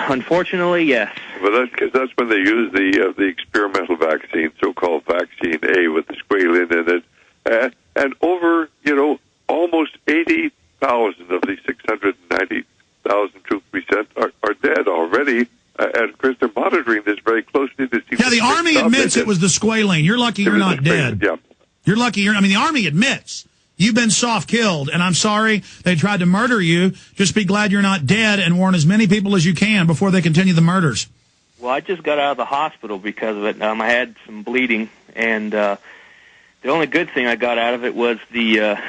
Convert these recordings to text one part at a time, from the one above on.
Unfortunately, yes. Well, that's because that's when they use the experimental vaccine, so-called vaccine A, with the squalene in it, and over almost 80,000 of the 690,000 troops we sent are dead already. And of course, they're monitoring this very closely to see. Yeah, the Army admits it was the squalene. You're lucky you're not dead. Yeah. You're lucky the Army admits you've been soft killed, and I'm sorry they tried to murder you. Just be glad you're not dead and warn as many people as you can before they continue the murders. Well, I just got out of the hospital because of it. I had some bleeding, and the only good thing I got out of it was the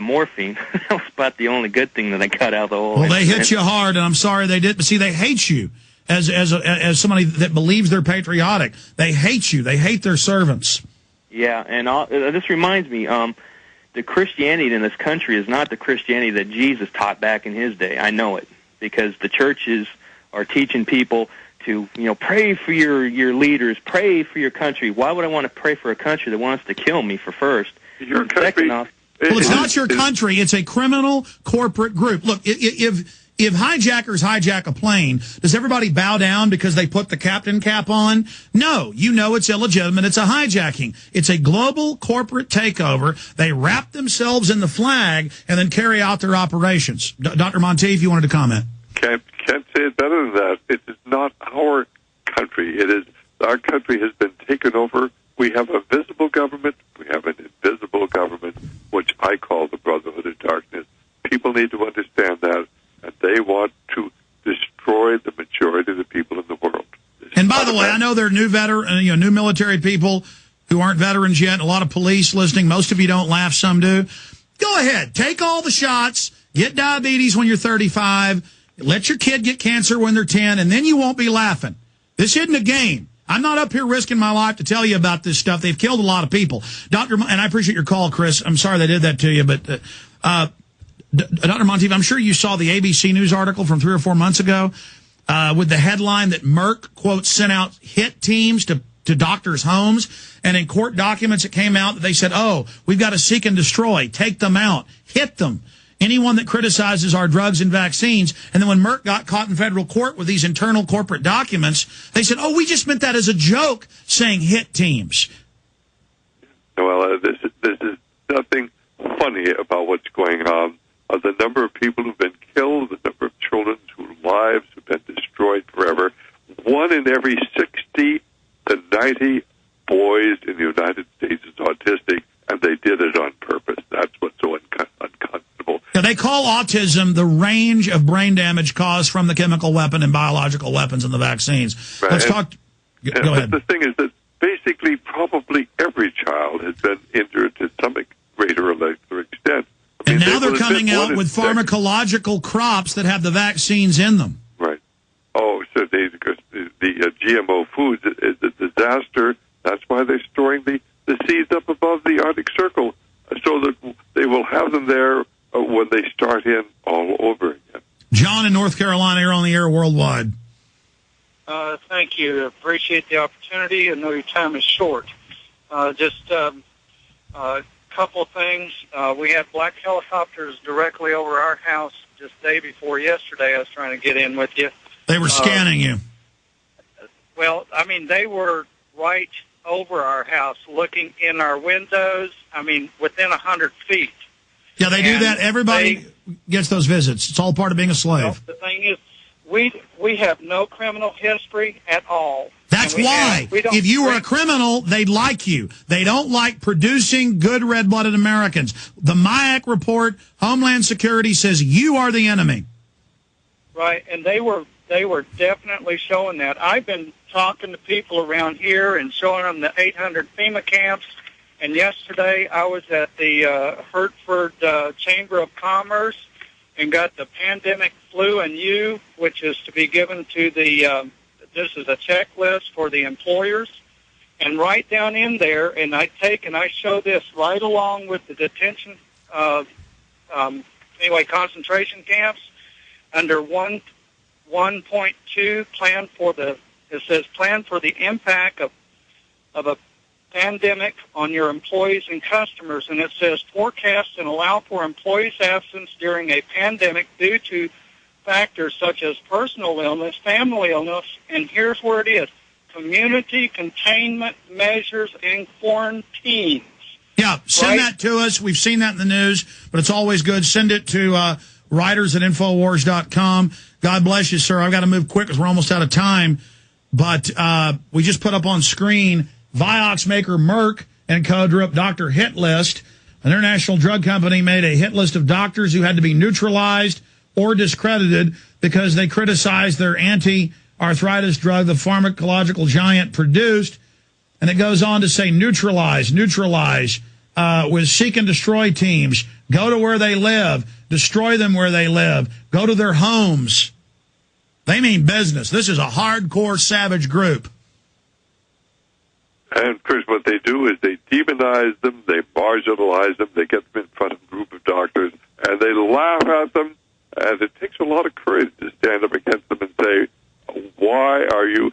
morphine. That was about the only good thing that I got out of the whole. Well, they hit you hard, and I'm sorry they did. But see, they hate you as somebody that believes they're patriotic. They hate you. They hate their servants. Yeah, and this reminds me, the Christianity in this country is not the Christianity that Jesus taught back in his day. I know it, because the churches are teaching people to, pray for your leaders, pray for your country. Why would I want to pray for a country that wants to kill me for your country? Well, it's not your country. It's a criminal corporate group. Look, if hijackers hijack a plane, does everybody bow down because they put the captain cap on? No, it's illegitimate. It's a hijacking. It's a global corporate takeover. They wrap themselves in the flag and then carry out their operations. Dr. Monteith, you wanted to comment. Can't say it better than that. It is not our country. It is our country has been taken over. We have a visible government. We have an invisible government, which I call the Brotherhood of Darkness. People need to understand that. And they want to destroy the majority of the people in the world. And by the way, I know there are new military people who aren't veterans yet, a lot of police listening. Most of you don't laugh, some do. Go ahead, take all the shots, get diabetes when you're 35, let your kid get cancer when they're 10, and then you won't be laughing. This isn't a game. I'm not up here risking my life to tell you about this stuff. They've killed a lot of people. And I appreciate your call, Chris. I'm sorry they did that to you, but Dr. Monteith, I'm sure you saw the ABC News article from 3 or 4 months ago with the headline that Merck, quote, sent out hit teams to doctors' homes. And in court documents, it came out that they said, we've got to seek and destroy, take them out, hit them. Anyone that criticizes our drugs and vaccines. And then when Merck got caught in federal court with these internal corporate documents, they said, we just meant that as a joke, saying hit teams. Well, this is nothing funny about what's going on. The number of people who've been killed, the number of children whose lives have been destroyed forever. 1 in every 60 to 90 boys in the United States is autistic, and they did it on purpose. That's what's so unconscionable. Now, they call autism the range of brain damage caused from the chemical weapon and biological weapons in the vaccines. Right. Let's talk. Go ahead. The thing is that basically probably every child has been injured to some greater or lesser extent. And now they're coming out with pharmacological crops that have the vaccines in them. Right. So the GMO foods is a disaster. That's why they're storing the seeds up above the Arctic Circle, so that they will have them there when they start in all over again. John in North Carolina, you're on the air worldwide. Thank you. Appreciate the opportunity. I know your time is short. Couple things. We had black helicopters directly over our house just day before yesterday. I was trying to get in with you. They were scanning you. Well, they were right over our house, looking in our windows, within 100 feet. Yeah, they do that. Everybody gets those visits. It's all part of being a slave. Well, the thing is, we have no criminal history at all. That's why. If you were a criminal, they'd like you. They don't like producing good red-blooded Americans. The MIAC report, Homeland Security, says you are the enemy. Right, and they were definitely showing that. I've been talking to people around here and showing them the 800 FEMA camps. And yesterday I was at the Hertford Chamber of Commerce and got the pandemic flu and U, which is to be given to the this is a checklist for the employers. And right down in there, and I show this right along with the detention, concentration camps, under 1.2, it says plan for the impact of a pandemic on your employees and customers. And it says forecast and allow for employees' absence during a pandemic due to factors such as personal illness, family illness, and here's where it is: community containment measures and quarantines. Yeah, send that to us. We've seen that in the news, but it's always good. Send it to writers@infowars.com. God bless you, sir. I've got to move quick because we're almost out of time. But we just put up on screen Vioxx maker Merck and co. drew up Dr. Hit List. An international drug company made a hit list of doctors who had to be neutralized or discredited because they criticized their anti-arthritis drug the pharmacological giant produced. And it goes on to say neutralize, with seek and destroy teams. Go to where they live. Destroy them where they live. Go to their homes. They mean business. This is a hardcore savage group. And, Chris, what they do is they demonize them, they marginalize them, they get them in front of a group of doctors, and they laugh at them. And it takes a lot of courage to stand up against them and say, why are you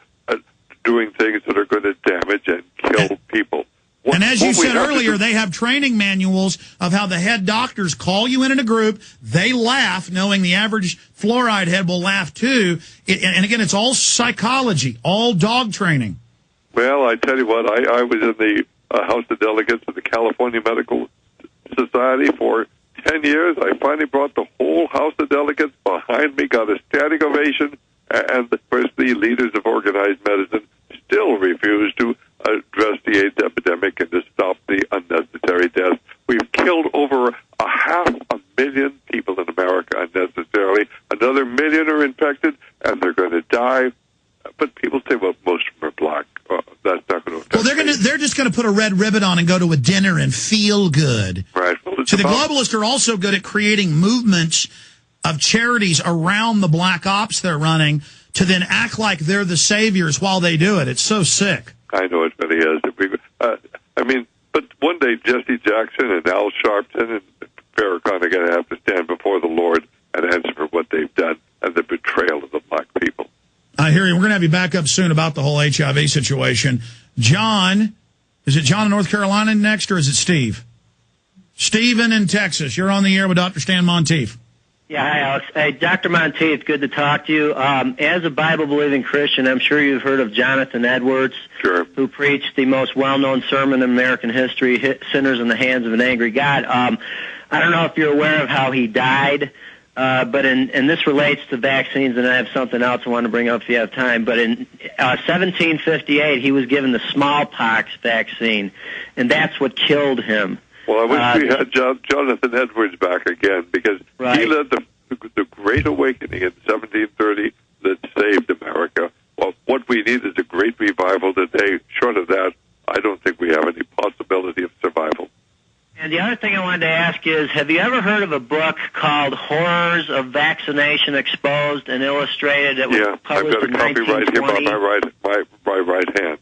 doing things that are going to damage and kill people? And as you said earlier, they have training manuals of how the head doctors call you in a group. They laugh, knowing the average fluoride head will laugh too. And again, it's all psychology, all dog training. Well, I tell you what, I was in the House of Delegates of the California Medical Society for 10 years. I finally brought the whole House of Delegates behind me, got a standing ovation, and of course the leaders of organized medicine still refuse to address the AIDS epidemic and to stop the unnecessary deaths. We've killed over 500,000 people in America unnecessarily. Another million are infected, and they're going to die. But people say, well, most of them are black. That's not going to affect they're just going to put a red ribbon on and go to a dinner and feel good. Right. Well, so the globalists are also good at creating movements of charities around the black ops they're running to then act like they're the saviors while they do it. It's so sick. I know it really is. But one day Jesse Jackson and Al Sharpton and Farrakhan are going to have to stand before the Lord and answer for what they've done and the betrayal of the black people. I hear you. We're going to have you back up soon about the whole HIV situation. John, is it John in North Carolina next, or is it Steve? Stephen in Texas. You're on the air with Dr. Stan Monteith. Yeah, hi, Alex. Hey, Dr. Monteith, good to talk to you. As a Bible-believing Christian, I'm sure you've heard of Jonathan Edwards, sure, who preached the most well-known sermon in American history, Sinners in the Hands of an Angry God. I don't know if you're aware of how he died, but and this relates to vaccines, and I have something else I want to bring up if you have time. But in 1758, he was given the smallpox vaccine, and that's what killed him. Well, I wish we had Jonathan Edwards back again, because he led the Great Awakening in 1730 that saved America. Well, what we need is a great revival today. Short of that, I don't think we have any possibility of survival. And the other thing I wanted to ask is, have you ever heard of a book called Horrors of Vaccination Exposed and Illustrated? It was published I've got a copy right here by my right hand.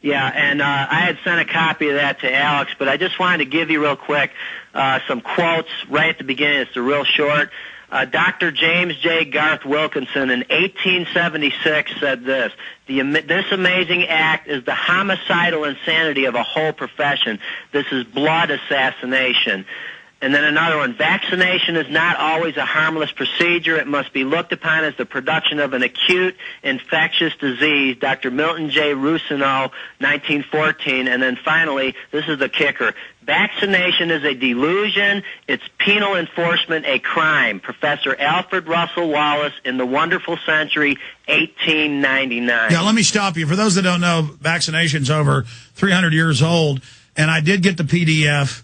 Yeah, and I had sent a copy of that to Alex, but I just wanted to give you real quick some quotes right at the beginning. It's real short. Dr. James J. Garth Wilkinson in 1876 said this: this amazing act is the homicidal insanity of a whole profession. This is blood assassination. And then another one: vaccination is not always a harmless procedure. It must be looked upon as the production of an acute infectious disease. Dr. Milton J. Rousseau, 1914. And then finally, this is the kicker: vaccination is a delusion. It's penal enforcement a crime. Professor Alfred Russel Wallace in The Wonderful Century, 1899. Yeah, let me stop you. For those that don't know, vaccination's over 300 years old, and I did get the PDF.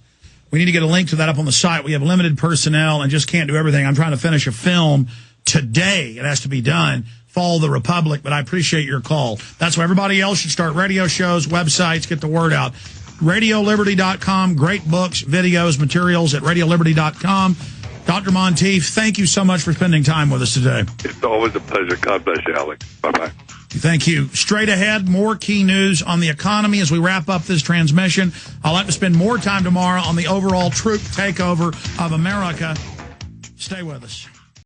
We need to get a link to that up on the site. We have limited personnel and just can't do everything. I'm trying to finish a film today. It has to be done. Follow the Republic, but I appreciate your call. That's why everybody else should start radio shows, websites, get the word out. RadioLiberty.com, great books, videos, materials at RadioLiberty.com. Dr. Monteith, thank you so much for spending time with us today. It's always a pleasure. God bless you, Alex. Bye-bye. Thank you. Straight ahead, more key news on the economy as we wrap up this transmission. I'll have to spend more time tomorrow on the overall troop takeover of America. Stay with us.